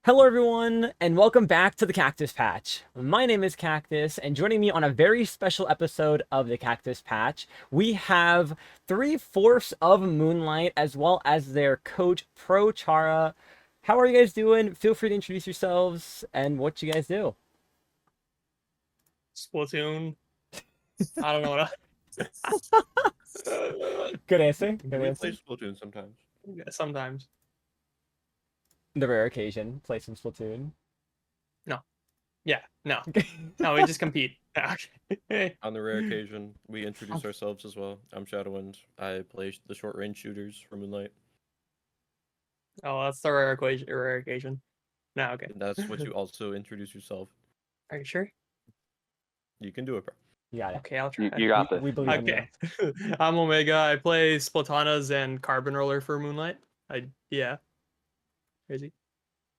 Hello, everyone, and welcome back to the Cactus Patch. My name is Cactus, and joining me on a very special episode of the Cactus Patch, we have 3/4 of Moonlight as well as their coach, Pro Chara. How are you guys doing? Feel free to introduce yourselves and what you guys do. Splatoon. I don't know what Good answer. Good We answer. play Splatoon sometimes. sometimes. The rare occasion, play some Splatoon. Yeah, no. No, we just compete. Okay. On the rare occasion, we introduce ourselves as well. I'm Shadowwind. I play the short range shooters for Moonlight. Oh, that's the rare occasion. No, okay. And that's what you also introduce yourself. Are you sure? You can do it, bro. You got it. Okay, I'll try. You got this. We believe in you. Okay. I'm Omega. I play Splatanas and Carbon Roller for Moonlight. Yeah. Crazy.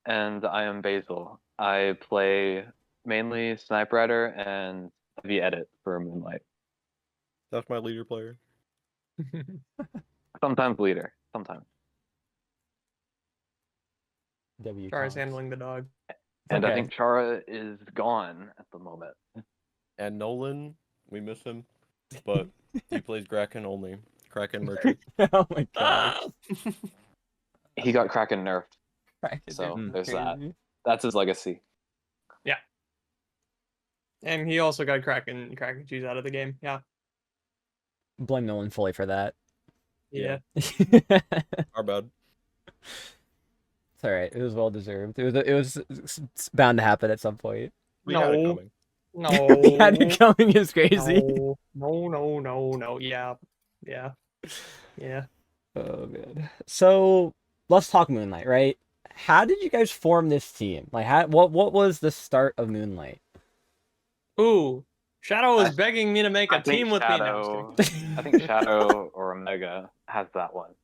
And I am Basil. I play mainly Sniper Rider and Heavy Edit for Moonlight. That's my leader player. Sometimes leader. Sometimes. W. Chara's Cox. handling the dog. And I Okay. think Chara is gone at the moment. And Nolan, we miss him, but he plays Kraken only. Kraken merchant. Oh my god. He got Kraken nerfed, Right. so Mm. there's that. That's his legacy. And he also got Kraken cheese out of the game. Yeah. Blame Nolan fully for that. Yeah. It's Our bad. all right. It was well deserved. It's bound to happen at some point. We had it No. coming. No. We had it coming is crazy. No. Yeah. Yeah. Oh man. So let's talk Moonlight, right? How did you guys form this team? Like, what was the start of Moonlight? Ooh. Shadow was I- begging me to make a I think team with me. No, I'm just kidding. I think Shadow or Omega has that one.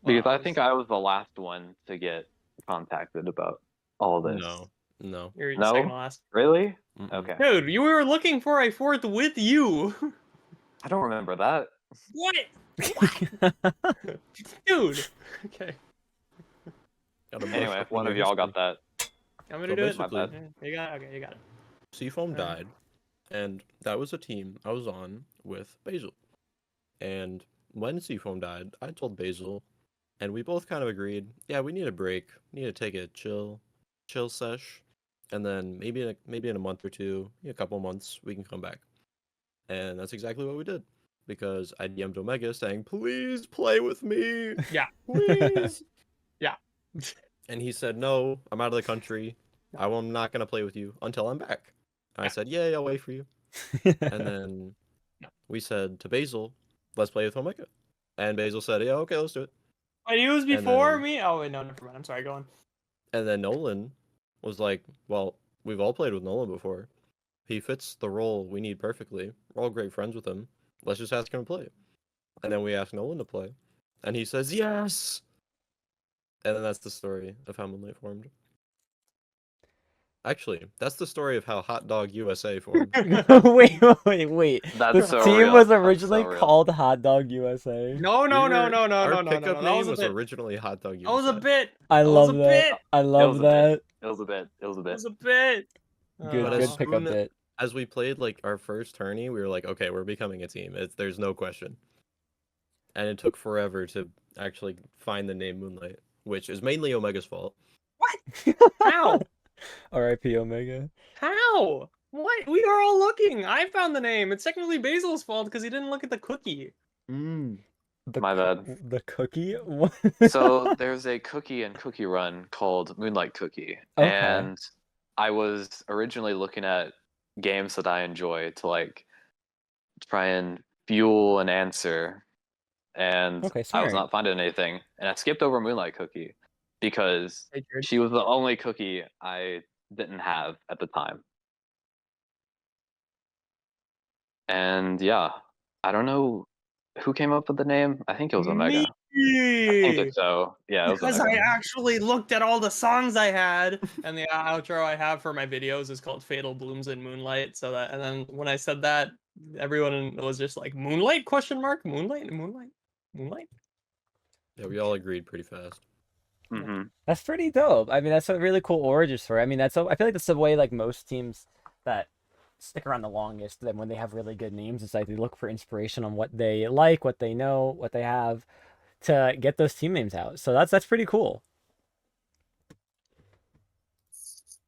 Because I think I was the last one to get contacted about all this. No. You're No? second last. Really? Mm-mm. Okay. Dude, you were looking for a fourth with you. I don't remember that. What? Dude. Okay. Got a Anyway, brush if up one on of your y'all got history. that. I'm gonna So do it. My bad. You got it. Okay, you got it. Seafoam Alright. died, and that was a team I was on with Basil. And when Seafoam died, I told Basil, and we both kind of agreed, yeah, we need a break. We need to take a chill sesh, and then maybe in a month or two, a couple months, we can come back. And that's exactly what we did, because I DM'd Omega saying, please play with me, Yeah. please. Yeah. And he said, no, I'm out of the country. I'm not gonna play with you until I'm back. And I said, yay, I'll wait for you. And then we said to Basil, let's play with Omega. And Basil said, yeah, okay, let's do it. Wait, he was before then- me? Oh, wait, no, never mind. I'm sorry, go on. And then Nolan was like, well, we've all played with Nolan before. He fits the role we need perfectly. We're all great friends with him. Let's just ask him to play. And then we asked Nolan to play. And he says, yes! And then that's the story of how Moonlight formed. Actually, that's the story of how Hot Dog USA formed. wait. That's This so team real. was That's originally so real. called Hot Dog USA. No. Our pickup That name was a was bit. originally Hot Dog USA. That was a bit. I That love was a that. bit. I love was a that. It was a bit. It was a That bit. was a bit. Good, But good as pickup soon- bit. As we played like our first tourney, we were like, okay, we're becoming a team. There's no question. And it took forever to actually find the name Moonlight, which is mainly Omega's fault. How? R.I.P. Omega. How? What? We are all looking. I found the name. It's technically Basil's fault because he didn't look at the cookie. The My bad. The cookie? What? So there's a cookie and cookie run called Moonlight Cookie. Okay. And I was originally looking at games that I enjoy to like try and fuel an answer. And Okay, I smart. was not finding anything. And I skipped over Moonlight Cookie because Hey, Jared. she was the only cookie I didn't have at the time. And yeah, I don't know who came up with the name. I think it was Omega. I think it's so. Yeah, it was Because Omega. I actually looked at all the songs I had, and the outro I have for my videos is called "Fatal Blooms in Moonlight." So that, and then when I said that, everyone was just like, "Moonlight?" Question mark? Moonlight? Moonlight? Moonlight? Yeah, we all agreed pretty fast. Hmm. That's pretty dope. I mean, that's a really cool origin story. I mean, I feel like that's the way like most teams that stick around the longest. Then when they have really good names, it's like they look for inspiration on what they like, what they know, what they have to get those team names out. So that's pretty cool.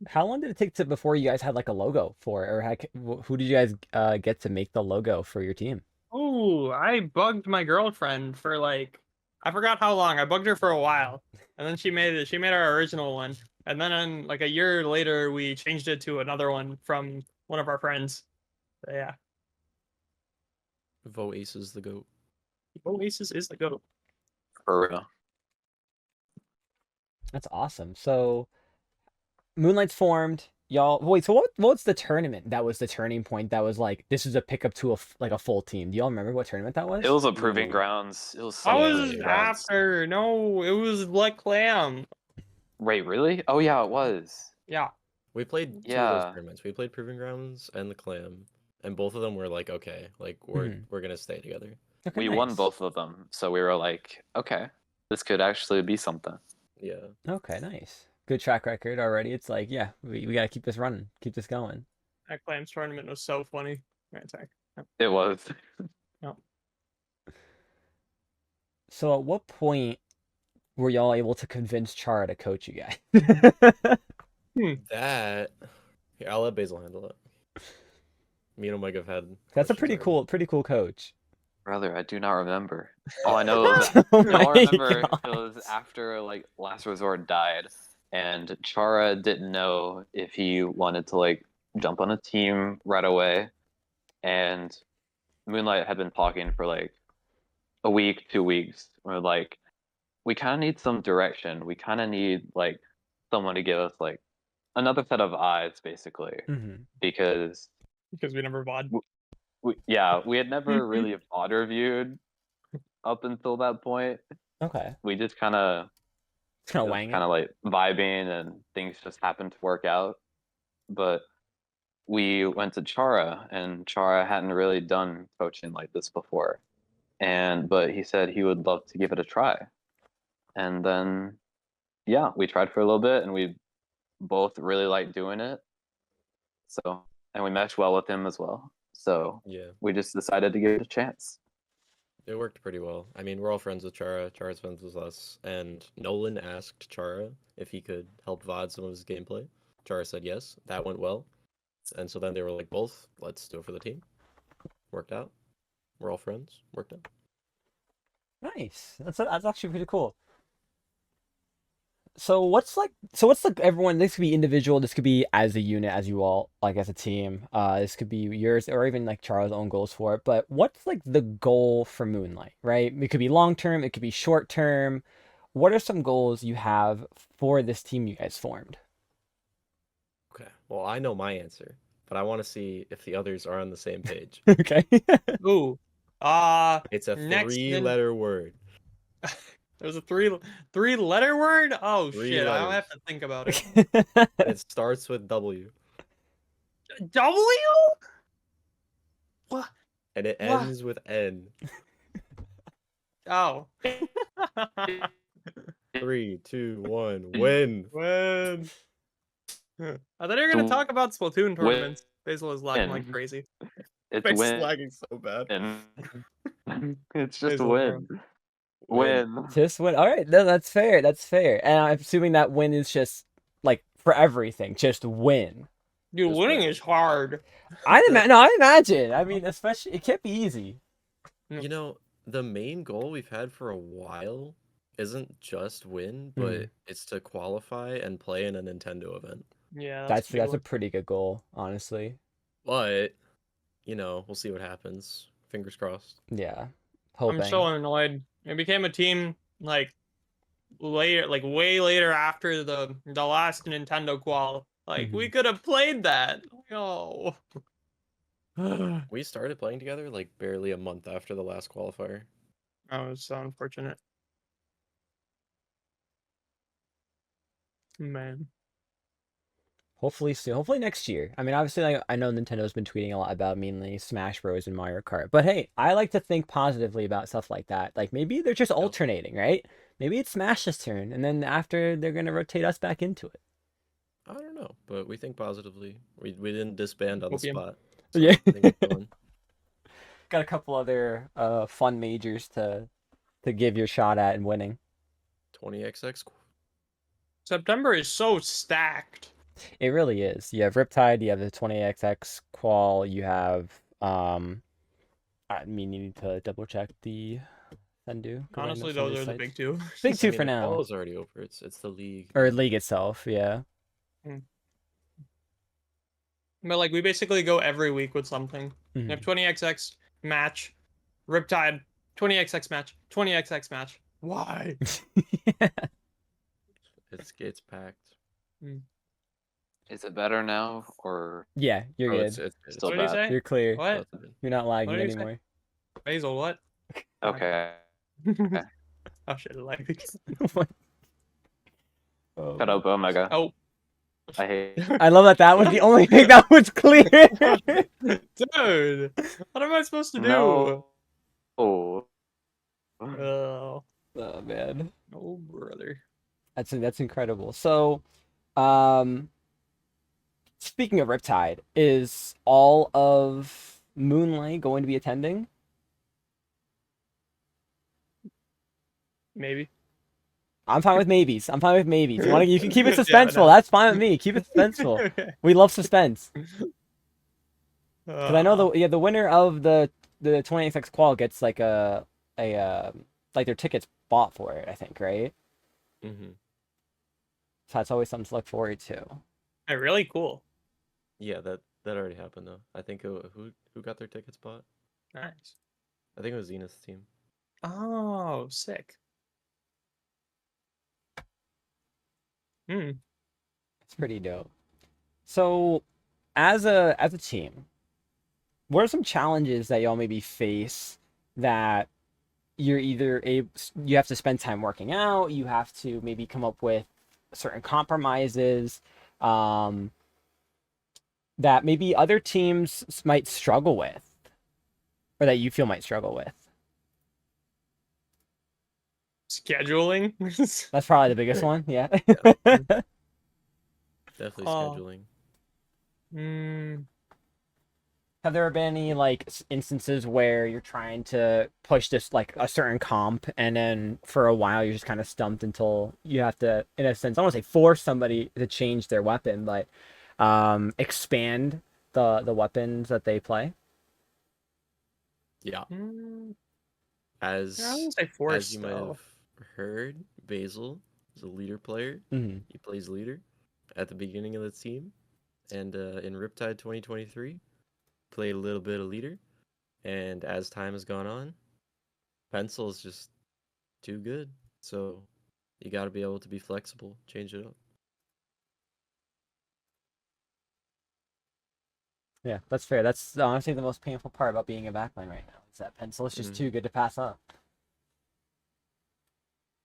How long did it take to before you guys had like a logo for it, or who did you guys get to make the logo for your team? Oh, I bugged my girlfriend for like I forgot how long. I bugged her for a while, and then she made it. She made our original one, and then like a year later, we changed it to another one from one of our friends. So, yeah, Vo Ace is the goat. Oasis is the goat. For real. That's awesome. So Moonlight's formed. Y'all, wait. So what's the tournament that was the turning point? That was like this is a pickup to like a full team. Do y'all remember what tournament that was? It was a proving Ooh. grounds. It was I some Yeah, was proving grounds. after. No, it was Black Clam. Wait, really? Oh yeah, it was. Yeah. We played two of those Yeah. tournaments. We played Proving Grounds and the Clam, and both of them were like, okay, like we're gonna stay together. Okay, We won nice. both of them, so we were like, okay, this could actually be something. Yeah. Okay, nice. Good track record already. It's like, yeah, we gotta keep this running, keep this going. That Clams tournament was so funny. Right, sorry. It was. So at what point were y'all able to convince Chara to coach you guys? That. Here, I'll let Basil handle it. Me and Omega have had. That's a questions pretty cool coach. Brother, I do not remember. All I know is Oh all I my remember gosh. it was after like Last Resort died, and Chara didn't know if he wanted to like jump on a team right away, and Moonlight had been talking for like a week, 2 weeks. We're like, we kind of need some direction. We kind of need like someone to give us like another set of eyes, basically, Mhm. because Because we never VOD. we had never really VOD reviewed up until that point. Okay. We just kind of It's kind of wang it. like vibing and things just happened to work out. But we went to Chara, and Chara hadn't really done coaching like this before. But he said he would love to give it a try. And then yeah, we tried for a little bit and we both really liked doing it. So, and we meshed well with him as well. So Yeah, we just decided to give it a chance. it worked pretty well. I mean, we're all friends with Chara. Chara's friends with us, and Nolan asked Chara if he could help VOD some of his gameplay. Chara said yes. That went well, and so then they were like, both, let's do it for the team. Worked out. We're all friends. Worked out. Nice. That's actually pretty cool. So what's like everyone, this could be individual, this could be as a unit, as you all like as a team. This could be yours or even like Charles' own goals for it. But what's like the goal for Moonlight, right? It could be long term, it could be short term. What are some goals you have for this team you guys formed? Okay. Well, I know my answer, but I want to see if the others are on the same page. Okay. Ooh. It's a Next three-letter word. There's a three-letter word? Oh Three shit, I'll have letters. to think about it. And it starts with W, W? What? and it What? ends with N. Oh. 3, 2, 1, win. When? I thought you were gonna talk about Splatoon tournaments. Basil is lagging like Win. crazy. It's It's win. lagging so bad. It's just Basil, win. Win. Just win. All right, no, that's fair. That's fair. And I'm assuming that win is just like for everything, just win. Dude, Just winning win. is hard. I imagine. I mean, especially it can't be easy. You know, the main goal we've had for a while isn't just win, but it's to qualify and play in a Nintendo event. Yeah, That's a big a pretty good goal, honestly. But, you know, we'll see what happens. Fingers crossed. Yeah. one. Hoping. I'm so annoyed. It became a team like later, like way later after the last Nintendo qual. Like we could have played that. Oh. We started playing together like barely a month after the last qualifier. Oh, it's so unfortunate. Man. Hopefully soon. Hopefully next year. I mean, obviously, like, I know Nintendo's been tweeting a lot about mainly Smash Bros. And Mario Kart. But hey, I like to think positively about stuff like that. Like maybe they're just alternating, right? Maybe it's Smash's turn, and then after they're gonna rotate us back into it. I don't know, but we think positively. We didn't disband on the Opium. spot. So Yeah. I think we're chilling. Got a couple other fun majors to give your shot at and winning. 20XX. September is so stacked. It really is. You have Riptide, you have the 20XX qual, you have I mean you need to double check the Sendu. 'Cause I know Honestly, some of those these are the sites- big two. Big I two mean, for the now. qual is already over. It's the league. Or league itself, yeah. But like we basically go every week with something. We Mhm. have 20XX match, Riptide, 20XX match, 20XX match. Why? It's packed. Is it better now or Yeah, you're Oh, good. it's still What did you bad? say? You're clear. What? relative. You're not lagging did you say? anymore. Basil, what? Okay. Oh shit, like. Oh. Shut up, Omega. Oh. I hate. I love that that was the only thing that was clear. Dude, what am I supposed to do? No. Oh. Oh, Oh man, oh brother. that's incredible. So, speaking of Riptide, is all of Moonlight going to be attending? Maybe. I'm fine with maybes. I'm fine with maybes. You can keep it Yeah, suspenseful. no. That's fine with me. Keep it suspenseful. Okay. We love suspense. Because I know the winner of the 20XX qual gets like a like their tickets bought for it. I think, right? Mm-hmm. So that's always something to look forward to. Hey, really cool. Yeah, that already happened though. I think who got their tickets bought? Nice. I think it was Zenith's team. Oh, sick. It's pretty dope. So, as a team, what are some challenges that y'all maybe face that you're either you have to spend time working out, you have to maybe come up with certain compromises, that maybe other teams might struggle with, or that you feel might struggle with? Scheduling. That's probably the biggest one. Yeah. Definitely Oh. scheduling. Have there been any like instances where you're trying to push this like a certain comp, and then for a while you're just kind of stumped until you have to, in a sense, I don't want to say force somebody to change their weapon, but expand the weapons that they play? Yeah. I As wouldn't say as forced you might though. have heard, Basil is a leader player. Mm-hmm. He plays leader at the beginning of the team, and in Riptide 2023, played a little bit of leader. And as time has gone on, pencil is just too good. So you got to be able to be flexible, change it up. Yeah, that's fair. That's honestly the most painful part about being a backline right now. Is that pencil is just too good to pass up.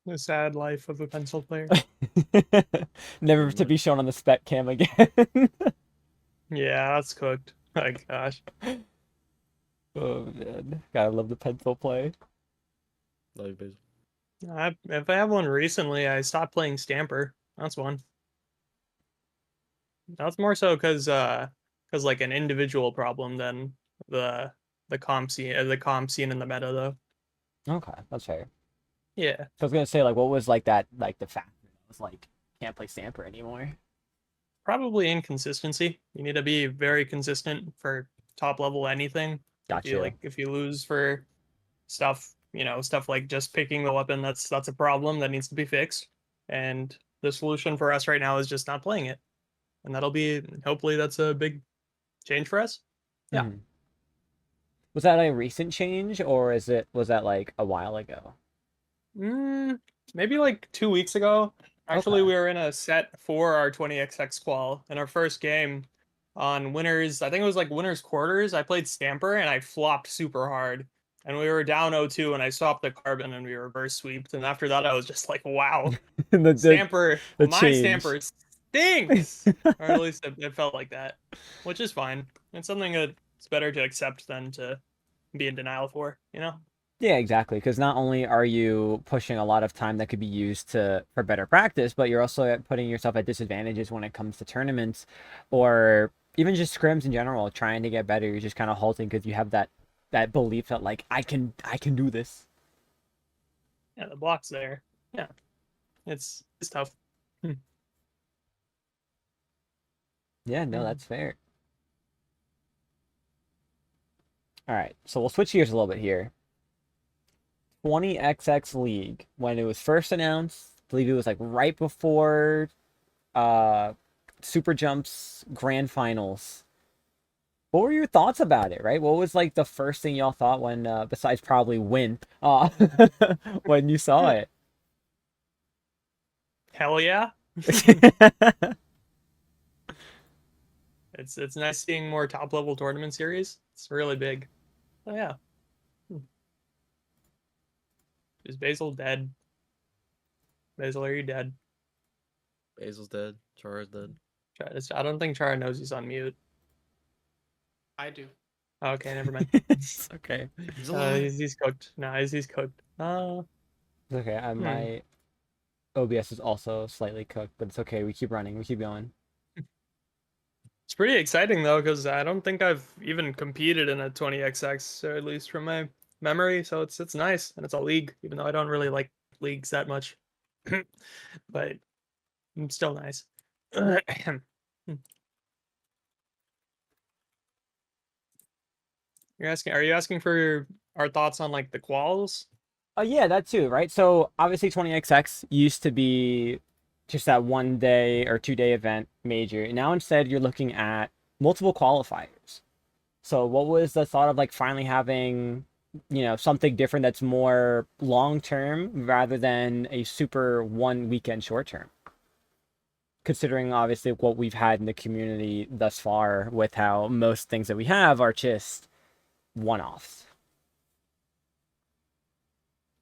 The sad life of a pencil player. Never Pretty to be much. shown on the spec cam again. Yeah, that's cooked. My gosh. Oh man, gotta love the pencil play. Love you, Basil. If I have one recently, I stopped playing Stamper. That's one. That's more so because like an individual problem than the comp scene in the meta though. Okay, that's fair. Yeah. So I was gonna say, like, what was like that, like the factor that was like can't play Stamper anymore? Probably inconsistency. You need to be very consistent for top level anything. Gotcha. If you lose for stuff, stuff like just picking the weapon, that's a problem that needs to be fixed. And the solution for us right now is just not playing it. And hopefully that's a big change for us. Yeah. Mhm. Was that a recent change, or was that like a while ago? Maybe like 2 weeks ago. Actually, Okay. we were in a set for our 20XX qual. In our first game on winners, I think it was like winners quarters, I played Stamper and I flopped super hard. And we were down 0-2 and I swapped the carbon and we reverse sweeped. And after that, I was just like, wow, the Stamper, the my change. Stamper stinks. Or at least it felt like that, which is fine. It's something that's better to accept than to be in denial for, Yeah, exactly. Because not only are you pushing a lot of time that could be used to for better practice, but you're also putting yourself at disadvantages when it comes to tournaments, or even just scrims in general. Trying to get better, you're just kind of halting because you have that belief that like I can do this. Yeah, the block's there. Yeah, it's tough. Yeah, no, Hmm. that's fair. All right, so we'll switch gears a little bit here. 20XX League, when it was first announced, I believe it was like right before uh Super Jump's grand finals. What were your thoughts about it, right? What was like the first thing y'all thought when besides probably win when you saw it? Hell yeah. It's nice seeing more top level tournament series. It's really big. Oh yeah. Is Basil dead? Basil, are you dead? Basil's dead. Chara's dead. I don't think Chara knows he's on mute. I do. Okay, never mind. It's okay. He's alive. He's cooked. No, he's cooked. It's okay. My OBS is also slightly cooked, but it's okay. We keep running. We keep going. It's pretty exciting though, because I don't think I've even competed in a 20XX, or at least from my memory. So it's nice, and it's a league, even though I don't really like leagues that much. But it's still nice. Are you asking for our thoughts on like the quals? Yeah, that too, right? So obviously 20XX used to be just that 1 day or 2 day event major. Now instead you're looking at multiple qualifiers. So what was the thought of like finally having, something different that's more long term rather than a super 1 weekend short term? Considering obviously what we've had in the community thus far with how most things that we have are just one-offs.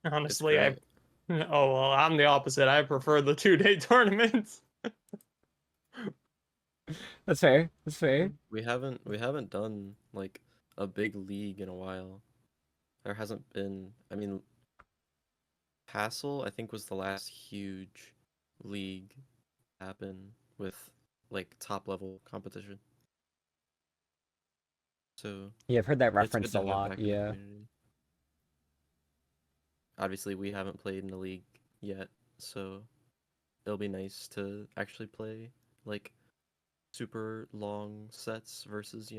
Honestly, great. oh well, I'm the opposite. I prefer the 2-day tournaments. That's fair. That's fair. We haven't done like a big league in a while. There hasn't been. I mean, Hassel I think was the last huge league happen with like top level competition. So Yeah, I've heard that it's good referenced to a have lot. back in the Yeah. community. Obviously, we haven't played in the league yet, so it'll be nice to actually play like super long sets versus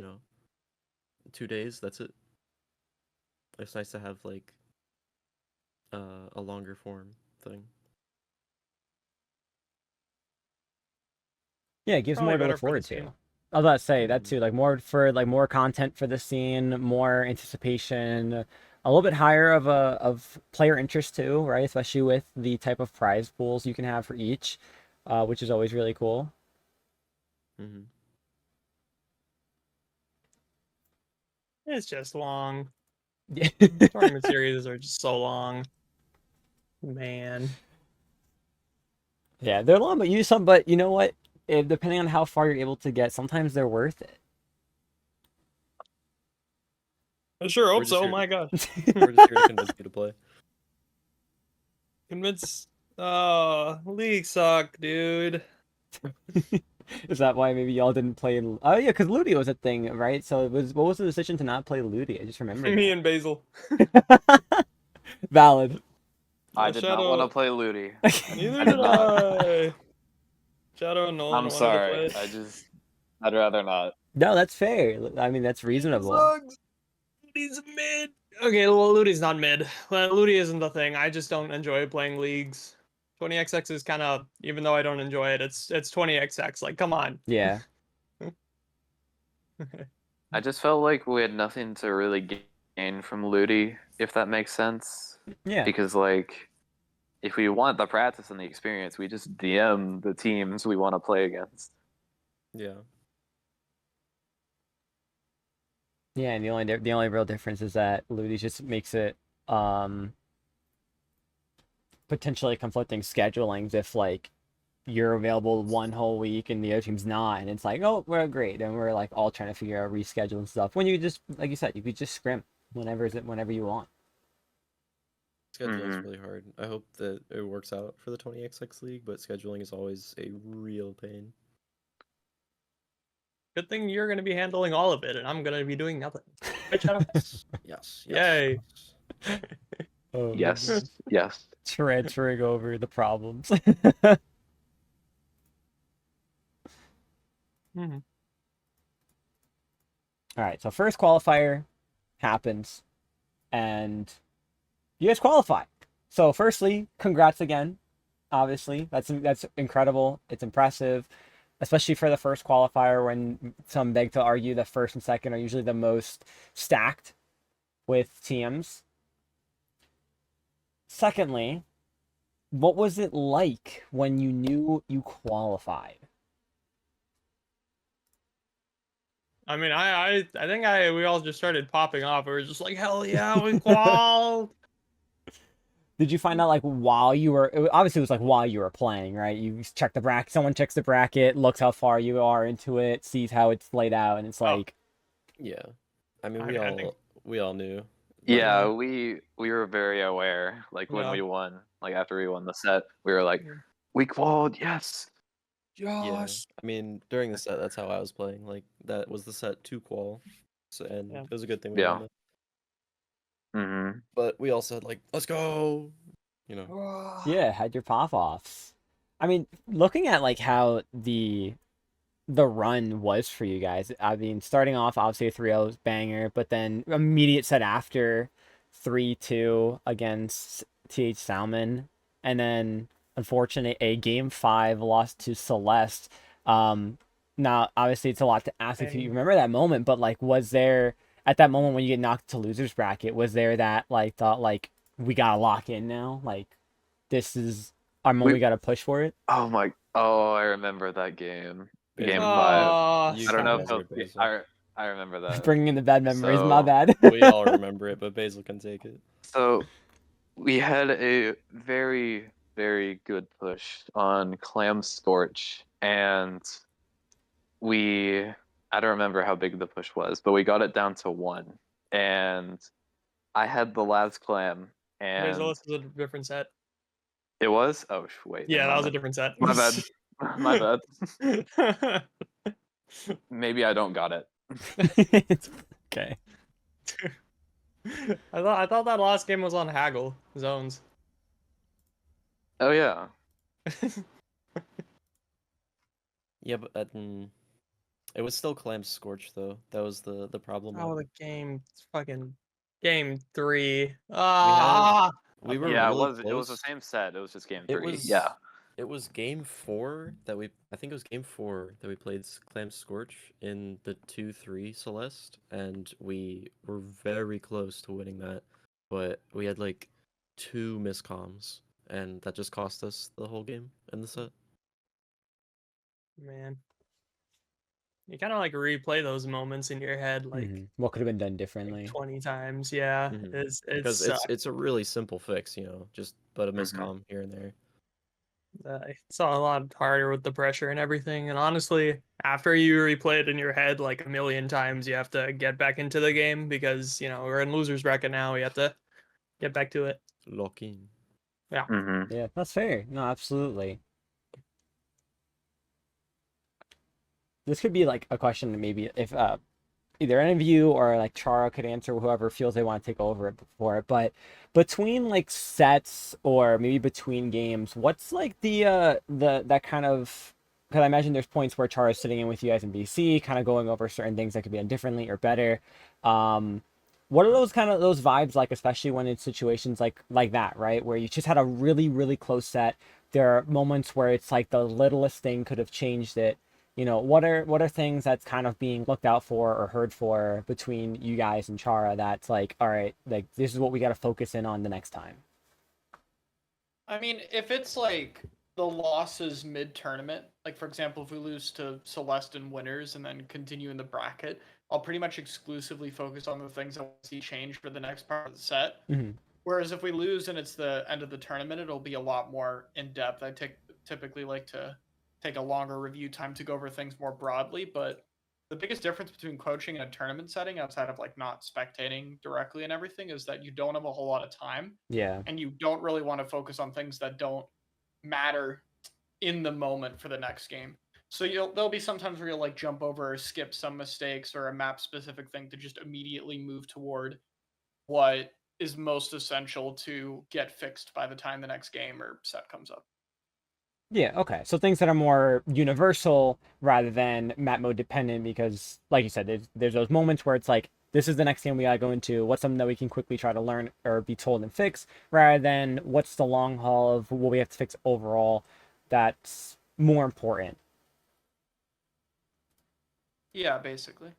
2 days. That's it. It's nice to have like a longer form thing. Yeah, it gives Probably more to better look for the forward scene. to. I was about to say that Mhm. too, like more content for the scene, more anticipation, a little bit higher of player interest too, right? Especially with the type of prize pools you can have for each, which is always really cool. Mhm. It's just long. Yeah. Tournament series are just so long. Man. Yeah, they're long, but use some. But you know what? Depending on how far you're able to get, sometimes they're worth I sure We're hope just so. here. My God. We're just here to convince you to play. Convince. League suck, dude. it. Is that why maybe y'all didn't play? Oh yeah, because Ludi was a thing, right? So it was. What was the decision to not play Ludi? I just remembered Me and Basil. that. Valid. I did not want to Shadow. play Ludi. Neither I did did not. I. Shadow and Nolan I'm wanted to sorry. play. I'd rather not. No, that's fair. I mean, that's It reasonable. sucks. Ludi's mid. Okay, well, Ludi's not mid. Well, Ludi isn't the thing. I just don't enjoy playing leagues. 20XX is kind of, even though I don't enjoy it, it's 20XX. Like, come on. Yeah. I just felt like we had nothing to really gain from Ludi, if that makes sense. Yeah. Because, like, if we want the practice and the experience, we just DM the teams we want to play against. Yeah. Yeah, and the only real difference is that Ludi just makes it potentially conflicting schedulings if like you're available one whole week and the other team's not, and it's like, oh, we're great, and we're like all trying to figure out reschedule and stuff. When you just like you said, you could just scrim whenever you want. scheduling is Mhm. really hard. I hope that it works out for the 20XX League, but scheduling is always a real pain. Good thing you're going to be handling all of it, and I'm going to be doing nothing. Right, Shadow? Yes. Yay. Yes. Oh, Yes. Yes. transferring over the problems. Mhm. All right, so first qualifier happens, and you guys qualify. So, firstly, congrats again. Obviously, that's incredible. It's impressive, especially for the first qualifier. When some beg to argue that first and second are usually the most stacked with teams. Secondly, what was it like when you knew you qualified? I mean, I think we all just started popping off. We were just like, hell yeah, we qual. Did you find out like while you were obviously it was like while you were playing, right? You check the bracket, someone checks the bracket, looks how far you are into it, sees how it's laid out, and it's Oh. like, Yeah. I mean, I think we all knew. Yeah, Yeah. we were very aware. Like when Yeah. we won, like after we won the set, we were like, Yeah. we qualified, yes. Yeah. I mean, during the set, that's how I was playing. Like that was the set to qual, so, and Yeah. it was a good thing we Yeah. won it. Mm-hmm. But we all said like, let's go. You know. yeah, had your pop offs. I mean, looking at like how the run was for you guys. I mean, starting off obviously a 3-0 banger, but then immediate set after 3-2 against TH Salmon, and then unfortunately a game 5 loss to Celeste. Now obviously it's a lot to ask if you remember that moment, but like was there at that moment when you get knocked to losers bracket, was there that like thought like we gotta lock in now? Like this is our moment, we gotta push for it? Oh, I remember that game. Game Basil, 5. you I don't can know remember if it, Basil. I remember that. Bringing in the bad memories, my So bad. We all remember it, but Basil can take it. so we had a very, very good push on Clam Scorch, and we I don't remember how big the push was, but we got it down to 1. And I had the last clam, and This is a different set. it was? Oh, wait. Yeah, never that was a mind. different set. My bad. My bad. Maybe I don't got it. It's okay. I thought that last game was on Haggle zones. Oh yeah. Yeah, but it was still Clam Scorch though. That was the problem. Oh, the game 3. We were Yeah, really it was the close. same set. It was just game 3. It was Yeah. It was game 4 that I think it was game 4 that we played Clam Scorch in the 2-3 Celeste, and we were very close to winning that, but we had like 2 miscoms, and that just cost us the whole game in the set. Man. You kind of like replay those moments in your head like, what could have been done differently? 20 times. Yeah, Because it's a really simple fix, just but a Mhm. miscom here and there. It's a lot harder with the pressure and everything. And honestly, after you replay it in your head like a million times, you have to get back into the game because we're in losers bracket now. We have to get back to it. Lock in. Yeah. Mm-hmm. Yeah, that's fair. No, absolutely. This could be like a question maybe if either any of you or like Chara could answer, whoever feels they want to take over it for it. But between like sets or maybe between games, what's like the that kind of, because I imagine there's points where Chara's sitting in with you guys in BC, kind of going over certain things that could be done differently or better. What are those kind of those vibes like, especially when it's situations like that, right? Where you just had a really, really close set. There are moments where it's like the littlest thing could have changed it. What are things that's kind of being looked out for or heard for between you guys and Chara that's like, all right, like this is what we got to focus in on the next time? I mean, if it's like the losses mid-tournament, like for example, if we lose to Celeste and winners and then continue in the bracket, I'll pretty much exclusively focus on the things I want to see change for the next part of the set. Mm-hmm. Whereas if we lose and it's the end of the tournament, it'll be a lot more in-depth. I typically like to take a longer review time to go over things more broadly, but the biggest difference between coaching in a tournament setting outside of like not spectating directly and everything is that you don't have a whole lot of time Yeah. and you don't really want to focus on things that don't matter in the moment for the next game. So there'll be sometimes where you'll like jump over or skip some mistakes or a map specific thing to just immediately move toward what is most essential to get fixed by the time the next game or set comes up. Yeah, okay. So things that are more universal rather than map mode dependent because, like you said, there's those moments where it's like, this is the next game we gotta go into. What's something that we can quickly try to learn or be told and fix, rather than what's the long haul of what we have to fix overall that's more important. Yeah, basically.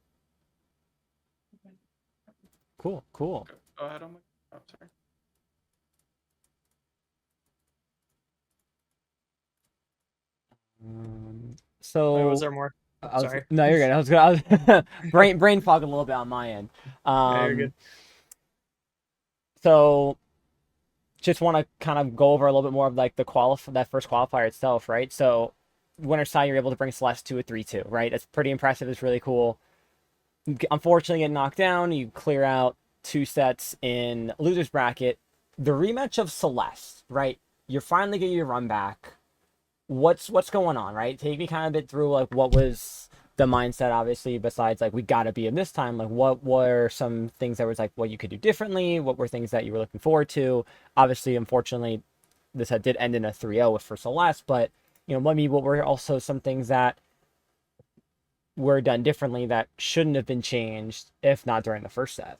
Cool, cool. Go ahead. Oh, sorry. So Wait, was there more? Sorry. no, you're good. I was brain fog a little bit on my end. Yeah, you're good. So just want to kind of go over a little bit more of like that first qualifier itself, right? So winner's side, you're able to bring Celeste to a 3-2, right? That's pretty impressive. It's really cool. Unfortunately, get knocked down. You clear out 2 sets in loser's bracket. The rematch of Celeste, right? You're finally getting your run back. What's going on, right? Take me kind of a bit through like what was the mindset, obviously, besides like we gotta be in this time. Like what were some things that was like what you could do differently? What were things that you were looking forward to? Obviously, unfortunately, this did end in a 3-0 for Celeste, but let me what were also some things that were done differently that shouldn't have been changed if not during the first set?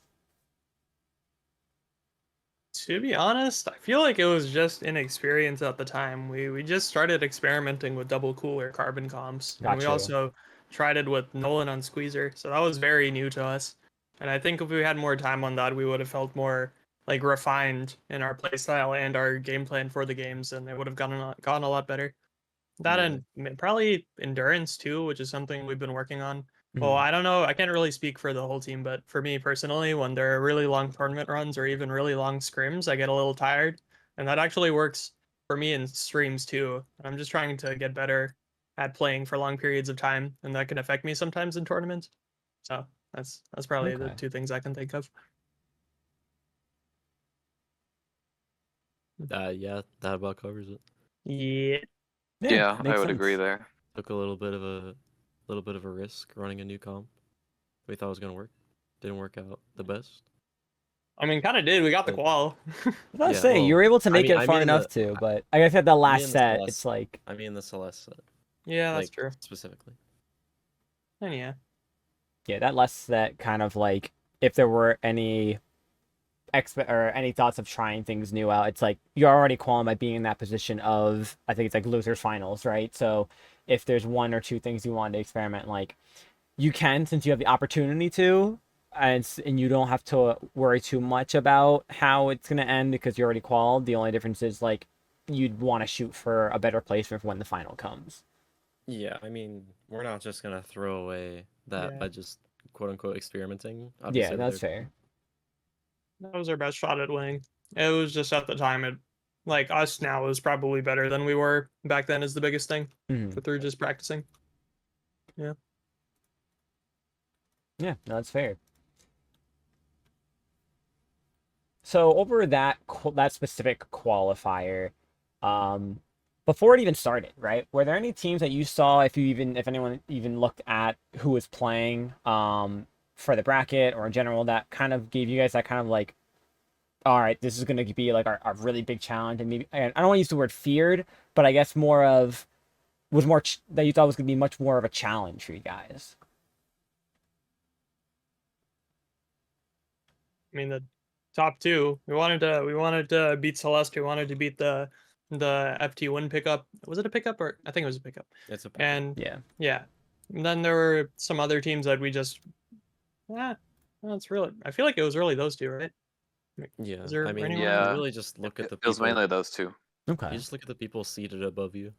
To be honest, I feel like it was just inexperience at the time. We just started experimenting with double cooler carbon comps, and we Got you. also tried it with Nolan on Squeezer, so that was very new to us. And I think if we had more time on that, we would have felt more like refined in our playstyle and our game plan for the games, and it would have gotten a lot better. That Yeah. and probably endurance too, which is something we've been working on. Well, Mhm. I don't know. I can't really speak for the whole team, but for me personally, when there are really long tournament runs or even really long scrims, I get a little tired. And that actually works for me in streams too. I'm just trying to get better at playing for long periods of time, and that can affect me sometimes in tournaments. So that's probably the Okay. 2 things I can think of. Yeah, that about covers it. Yeah. Yeah, I makes would agree sense. there. Took a little bit of a risk running a new comp. We thought it was gonna work. Didn't work out the best. I mean, kind of did. We got the But qual. I was gonna yeah, say you well, were able to I make mean, it I far mean enough the to, but I guess at the I last mean the set, Celeste. it's like I mean the Celeste set, Yeah, that's like true. specifically. And yeah. yeah, that last set kind of like if there were any or any thoughts of trying things new out, it's like you're already qualified by being in that position of I think it's like losers finals, right? So if there's 1 or 2 things you want to experiment, like you can since you have the opportunity to, and you don't have to worry too much about how it's gonna end because you're already qualified. The only difference is like you'd want to shoot for a better placement for when the final comes. Yeah, I mean, we're not just gonna throw away that Yeah. by just quote unquote experimenting. Yeah, Obviously, that's fair. That was our best shot at winning. It was just at the time, like us now is probably better than we were back then is the biggest thing Mhm. through just practicing. Yeah, no, that's fair. So over that specific qualifier, um, before it even started, right? Were there any teams that you saw, if anyone even looked at who was playing, for the bracket or in general, that kind of gave you guys that kind of like, all right, this is going to be like our really big challenge, and maybe and I don't want to use the word feared, but I guess more of was more that you thought was going to be much more of a challenge for you guys. I mean, the top 2, we wanted to beat Celeste. We wanted to beat the FT win pickup. Was it a pickup or I think it was a pickup? it's a And Yeah. yeah, and then there were some other teams that we just it's really I feel like it was really those 2, right? yeah. Is there I mean, anyone? you Yeah, really just look at it the was people. mainly those 2. Okay, You just look at the people seated above you,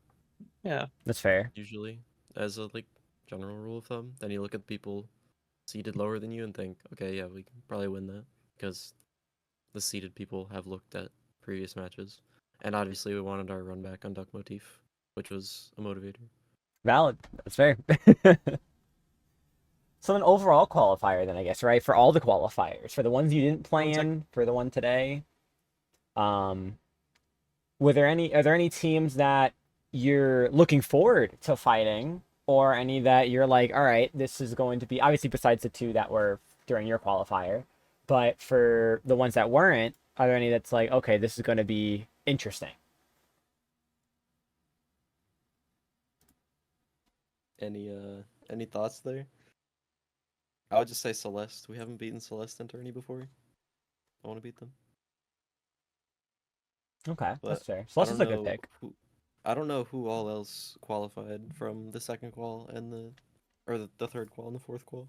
Yeah. that's fair. usually, as a like general rule of thumb. Then you look at the people seated lower than you and think, okay, yeah, we can probably win that because the seated people have looked at previous matches, and obviously we wanted our run back on duck motif, which was a motivator. Valid. That's fair. So an overall qualifier then, I guess, right? For all the qualifiers, for the ones you didn't play One sec. in, for the one today. Are there any teams that you're looking forward to fighting, or any that you're like, all right, this is going to be, obviously besides the two that were during your qualifier, but for the ones that weren't, are there any that's like, okay, this is going to be interesting? Any thoughts there? I would just say Celeste. We haven't beaten Celeste and Tourney before. I want to beat them. Okay, But that's fair. I Celeste is don't a good know pick. I don't know who all else qualified from the second qual and the third qual and the fourth qual.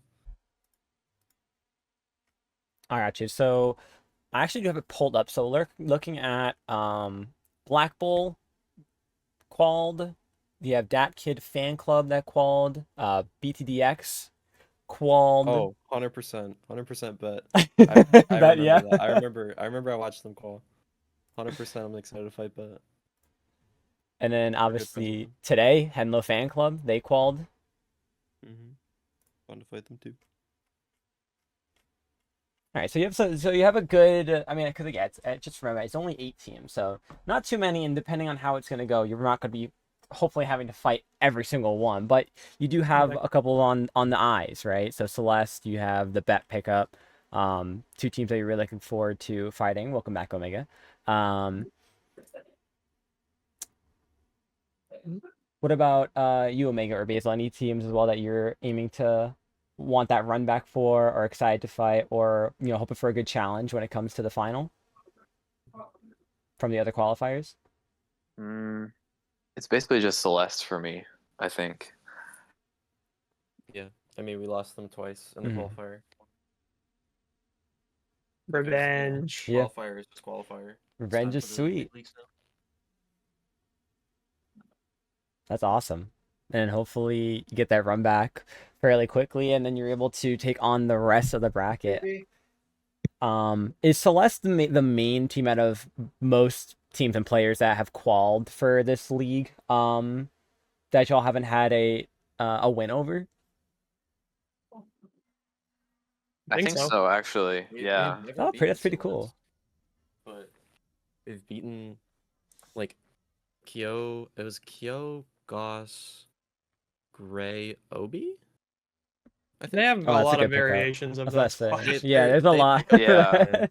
I got you. So I actually do have it pulled up. So looking at Black Bull qualled. You have Dat Kid Fan Club that qualled. BTDX qualled. Oh, 100%. 100% bet. I Bet, remember yeah. that. I remember I watched them qual. 100% I'm excited to fight bet. And then They're good friends with obviously them. today, Henlo Fan Club, they qualled. Fun to fight them too. All right, so you have a good. I mean, because again, just remember it's only 8 teams, so not too many. And depending on how it's gonna go, you're not gonna be hopefully having to fight every single one, but you do have a couple on the eyes, right? So Celeste, you have the bet pickup. 2 teams that you're really looking forward to fighting. Welcome back, Omega. What about you, Omega or Basil? Any teams as well that you're aiming to want that run back for, or excited to fight, or hoping for a good challenge when it comes to the final from the other qualifiers? It's basically just Celeste for me, I think. Yeah. I mean, we lost them twice in the qualifier. Revenge. Yeah. Qualifier is just qualifier. Revenge is sweet. That's awesome. And hopefully you get that run back fairly quickly, and then you're able to take on the rest of the bracket. Is Celeste the main team out of most teams and players that have qualified for this league? That y'all haven't had a win over? I think so, actually. Yeah. Oh, that's pretty cool. But we've beaten like Kyo. It was Kyo, Goss, Gray, Obi. I They have Oh, a that's a lot good of pickup. variations of That's that. what I was saying. squad. Yeah, there's a They lot. pick Yeah.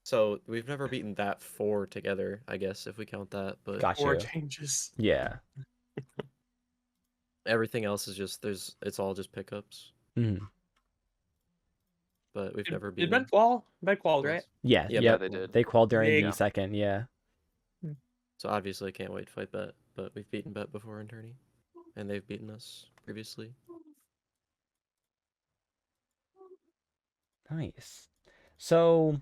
So we've never beaten that 4 together, I guess, if we count that. But Got Four you. changes. Yeah. everything else is just it's all just pickups. Mhm. But we've never Did beaten. Ben qual? Ben qualled, right? Yeah. Yeah, Yep. they did. They qualified during Big. the second. Yeah. So obviously I can't wait to fight Bet, but we've beaten Bet before in tourney, and they've beaten us previously. Nice. So,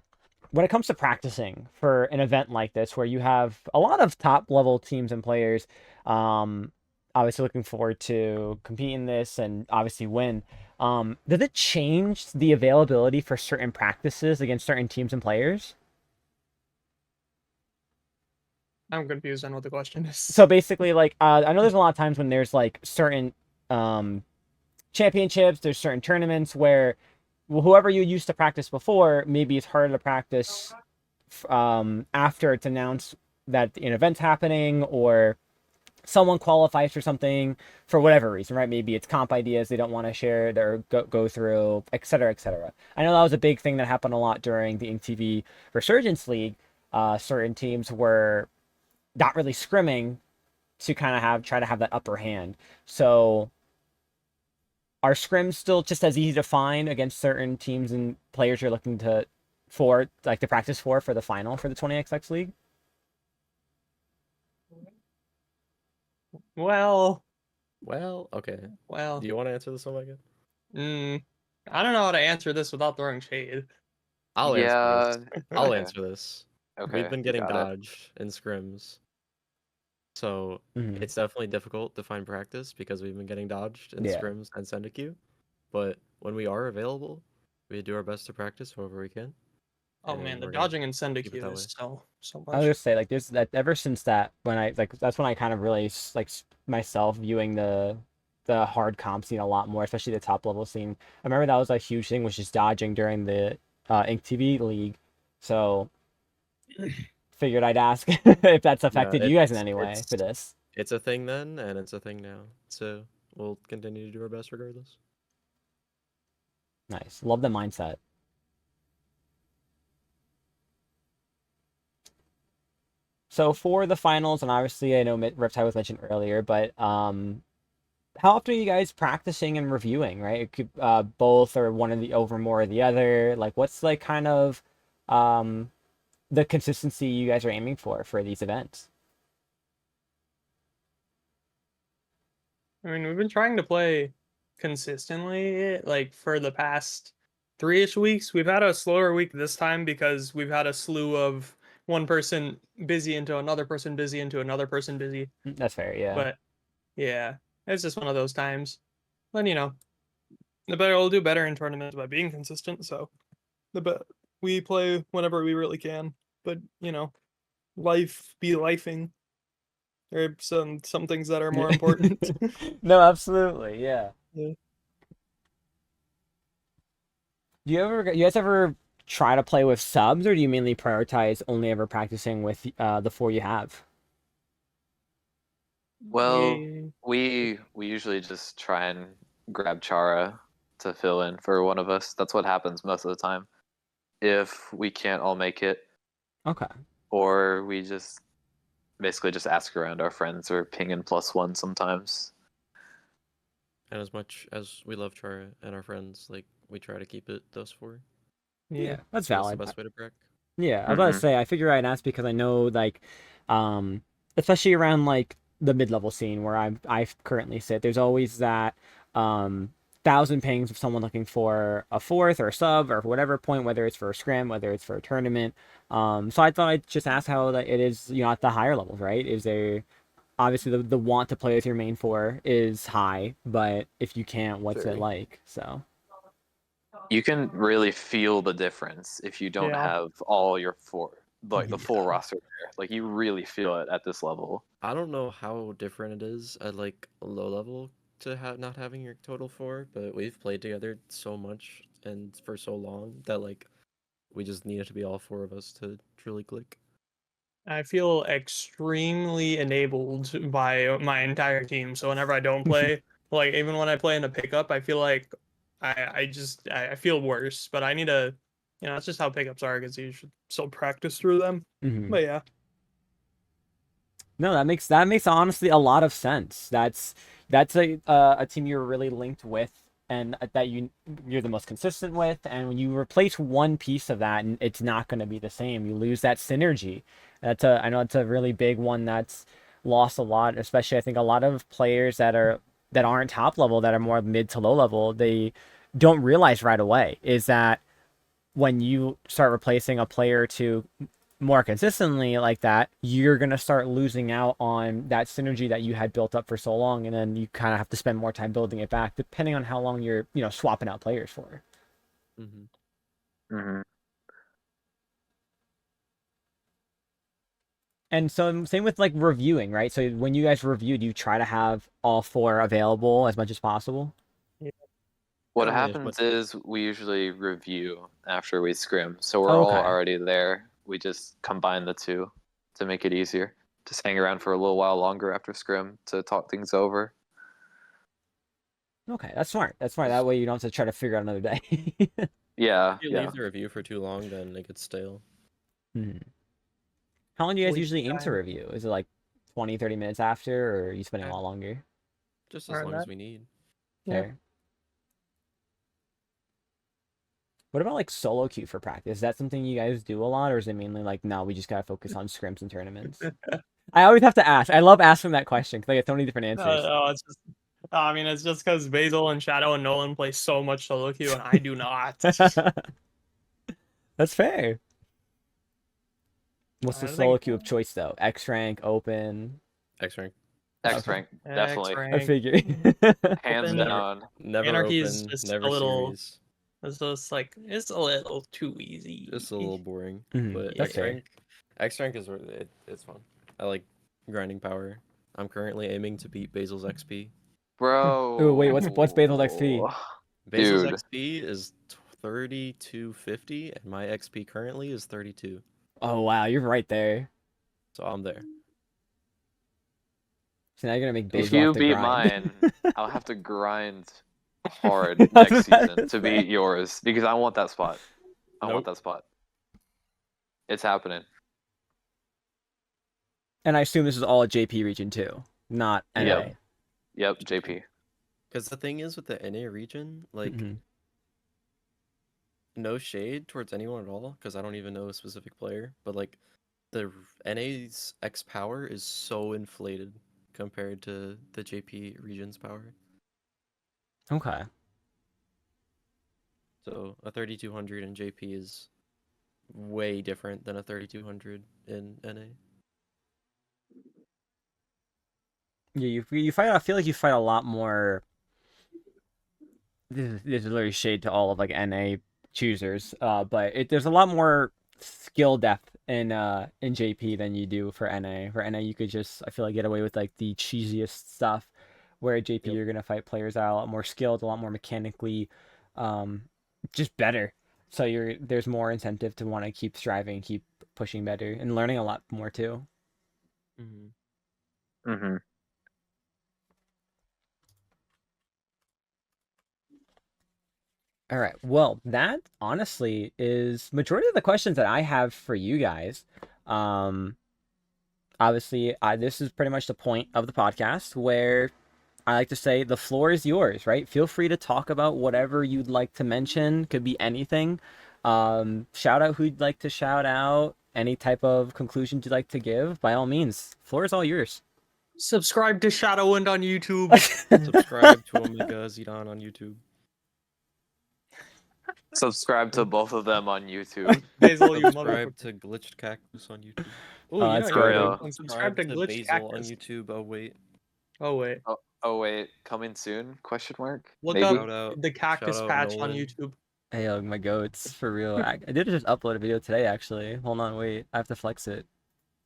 when it comes to practicing for an event like this, where you have a lot of top level teams and players, obviously looking forward to competing this and obviously win. Does it change the availability for certain practices against certain teams and players? I'm confused on what the question is. So basically, like, I know there's a lot of times when there's like certain championships, there's certain tournaments where whoever you used to practice before, maybe it's harder to practice after it's announced that an event's happening, or someone qualifies for something for whatever reason, right? Maybe it's comp ideas they don't want to share it or go through, et cetera, et cetera. I know that was a big thing that happened a lot during the InkTV Resurgence League. Certain teams were not really scrimming to kind of try to have that upper hand. So are scrims still just as easy to find against certain teams and players you're looking to practice for the final for the 20XX League? Well, Okay. well. Do you want to answer this one, Megan? I don't know how to answer this without throwing shade. I'll Yeah. answer this. I'll okay. answer this. Okay. We've been getting got it. dodged in scrims. So it's definitely difficult to find practice because we've been getting dodged in Yeah. scrims and Syndicate. But when we are available, we do our best to practice however we can. Oh and man, the we're gonna dodging and keep it syndicate that is way. so I was much. just say, like, there's that ever since that, when I that's when I kind of really myself viewing the the hard comp scene a lot more, especially the top level scene. I remember that was a huge thing, was just dodging during the Ink TV League. So figured I'd ask if that's affected you guys in any way for this. It's a thing then, and it's a thing now. So we'll continue to do our best regardless. Nice. Love the mindset. So for the finals, and obviously I know Riptide was mentioned earlier, but how often are you guys practicing and reviewing, right? It could both or one of the over more of the other. Like what's like kind of the consistency you guys are aiming for these events? I mean, we've been trying to play consistently, like for the past 3-ish weeks. We've had a slower week this time because we've had a slew of one person busy into another person busy into another person busy. That's fair, yeah. But yeah, it's just one of those times. Then the better we'll do better in tournaments by being consistent. So we play whenever we really can. But life be lifing. There are some things that are more important. No, absolutely, yeah. Yeah. You guys ever try to play with subs, or do you mainly prioritize only ever practicing with the 4 you have? Well, Yeah. we usually just try and grab Chara to fill in for one of us. That's what happens most of the time. If we can't all make it, Okay. or we just basically just ask around our friends or ping in +1 sometimes. And as much as we love Chara and our friends, like we try to keep it those 4. Yeah, that's That's the valid. best way to prep. Yeah, I was about to say, I figure I'd ask because I know, like, especially around like the mid-level scene where I currently sit, there's always that 1,000 pings of someone looking for a fourth or a sub or whatever point, whether it's for a scrim, whether it's for a tournament. So I thought I'd just ask how that it is, at the higher levels, right? Is there obviously the want to play with your main 4 is high, but if you can't, what's it Very. like? So You can really feel the difference if you don't Yeah. have all your 4, like the full roster there. Like you really feel it at this level. I don't know how different it is at like a low level to have not having your total 4, but we've played together so much and for so long that like we just needed to be all 4 of us to truly click. I feel extremely enabled by my entire team. So whenever I don't play, like even when I play in a pickup, I feel like I feel worse. But I need to, that's just how pickups are because you should still practice through them. mhm. But yeah, No, that makes honestly a lot of sense. That's a team you're really linked with, and that you're the most consistent with. And when you replace one piece of that, and it's not going to be the same, you lose that synergy. I know it's a really big one that's lost a lot, especially I think a lot of players that aren't top level, that are more mid to low level, they don't realize right away is that when you start replacing a player to more consistently like that, you're going to start losing out on that synergy that you had built up for so long. And then you kind of have to spend more time building it back, depending on how long you're, swapping out players for. Mm-hmm. And so same with like reviewing, right? So when you guys reviewed, you try to have all 4 available as much as possible. What Yeah, happens is we usually review after we scrim, so we're all Okay. already there. We just combine the 2 to make it easier. Just hang around for a little while longer after scrim to talk things over. Okay, that's smart. That's smart. That way you don't have to try to figure out another day. Yeah, If you yeah. leave the review for too long, then it gets stale. How long do you guys Sleep usually aim to time. review? Is it like 20, 30 minutes after, or are you spending a lot longer? Just as Or long that. as we need. Yeah. Fair. What about like solo queue for practice? Is that something you guys do a lot, or is it mainly like, no, we just gotta focus on scrims and tournaments? I always have to ask. I love asking that question because I get so many different answers. It's just. I mean, it's just because Basil and Shadow and Nolan play so much solo queue, and I do not. That's fair. What's the I solo think queue of choice though? X rank, open. X rank. X Okay. rank, definitely. I X-rank. figure. Hands Open- down. Never Anarchy is open, just never a little. series. It's just like it's a little too easy. Just a little boring. Mhm, But that's X fair. rank, X rank is it's fun. I like grinding power. I'm currently aiming to beat Basil's XP Bro. Ooh, wait, what's Basil's XP? Basil's Dude. XP is 3250, and my XP currently is 32. Oh wow, you're right there. So I'm there. So now you're gonna make If Basil have you to beat grind. mine, I'll have to grind hard next season to beat Say. yours because I want that spot. I want Nope. that spot. It's happening. And I assume this is all a JP region too, not NA. Yep. Yep, JP. Because the thing is with the NA region, like, Mhm. no shade towards anyone at all, because I don't even know a specific player, but like, the NA's X power is so inflated compared to the JP region's power. Okay. So a 3200 in JP is way different than a 3200 in NA. Yeah, you fight. I feel like you fight a lot more. This is literally shade to all of like NA choosers. But there's a lot more skill depth in JP than you do for NA. For NA, you could just I feel like get away with like the cheesiest stuff, where at JP Yep. you're gonna fight players that are a lot more skilled, a lot more mechanically, um, just better. So there's more incentive to want to keep striving, keep pushing better, and learning a lot more too. Mm-hmm. Mm-hmm. All right. Well, that honestly is majority of the questions that I have for you guys. Um, Obviously, this is pretty much the point of the podcast where I like to say the floor is yours, right? Feel free to talk about whatever you'd like to mention. Could be anything. Shout out who you'd like to shout out. Any type of conclusions you'd like to give. By all means, floor is all yours. Subscribe to Shadowwind on YouTube. Subscribe to Omega Zidane on YouTube. Subscribe to both of them on YouTube. Basil, you Subscribe motherfucker. to Glitched Cactus on YouTube. Oh, Oh, you that's know, good. you Real. subscribe to Glitch Basil Cactus. on YouTube. Oh wait. Oh wait, Oh wait, coming soon? Question mark. look Maybe. up Shout out- the Cactus shout out patch on Nolan. YouTube. Hey, my goats for real. I did just upload a video today, actually. Hold on, wait. I have to flex it.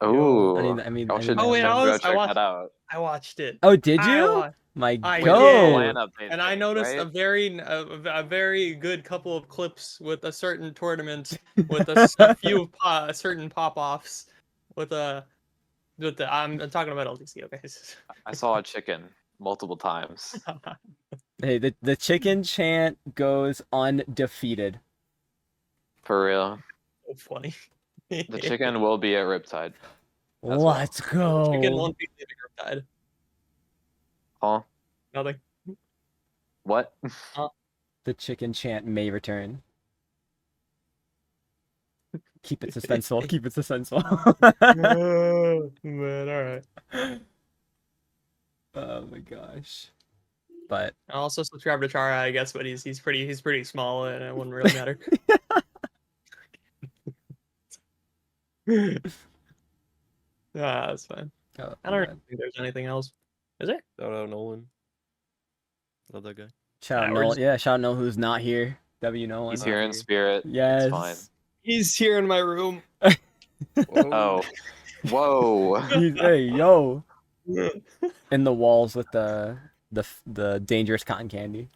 Oh. Oh wait, Go check that out. I watched it. Oh, did I you? wa- My I With did. the goat. LAN update And I thing, noticed right? a very good couple of clips with a certain tournament with a few certain pop-offs with the I'm talking about LTC, okay? I saw a chicken multiple times. Hey, the chicken chant goes undefeated. For real. So funny. The chicken will be at Riptide. That's what- Let's go. Chicken won't be leaving Riptide. Huh? Nothing. What? The chicken chant may return. Keep it suspenseful. Keep it suspenseful. Oh, man, alright. Oh my gosh. But I also subscribe to Chara, I guess, but he's pretty small and it wouldn't really matter. That's fine. oh, I don't man. think there's anything else. Is there? Shout out Nolan. Love that guy. Shout out Yeah, we're Nolan. just- Yeah, shout out Nolan who's not here. W Nolan. He's here in spirit. Yes. It's fine. He's here in my room. Oh. Whoa. Hey, yo. In the walls with the dangerous cotton candy.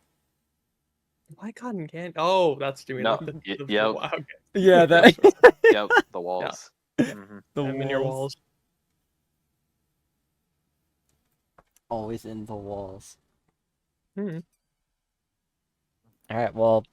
Why cotton candy? Oh, that's doing No, yep. Wow, okay. Yeah, that Yep, the walls. Mhm. the I'm in your walls. Always in the walls. Mhm. All right, well,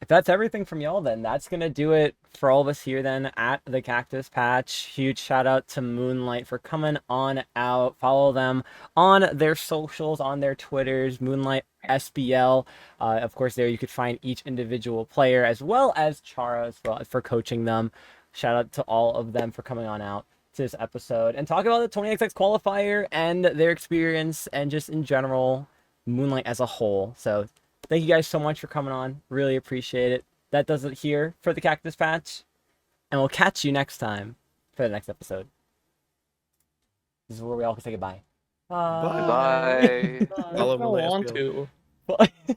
if that's everything from y'all, then that's gonna do it for all of us here then at the Cactus Patch. Huge shout out to Moonlight for coming on out. Follow them on their socials, on their Twitters, Moonlight SBL. Of course, there you could find each individual player as well as Chara as well for coaching them. Shout out to all of them for coming on out to this episode and talk about the 20XX qualifier and their experience and just in general Moonlight as a whole. So thank you guys so much for coming on. Really appreciate it. That does it here for the Cactus Patch. And we'll catch you next time for the next episode. This is where we all can say goodbye. Bye. I Follow don't Moonlight want SBL. to. Bye.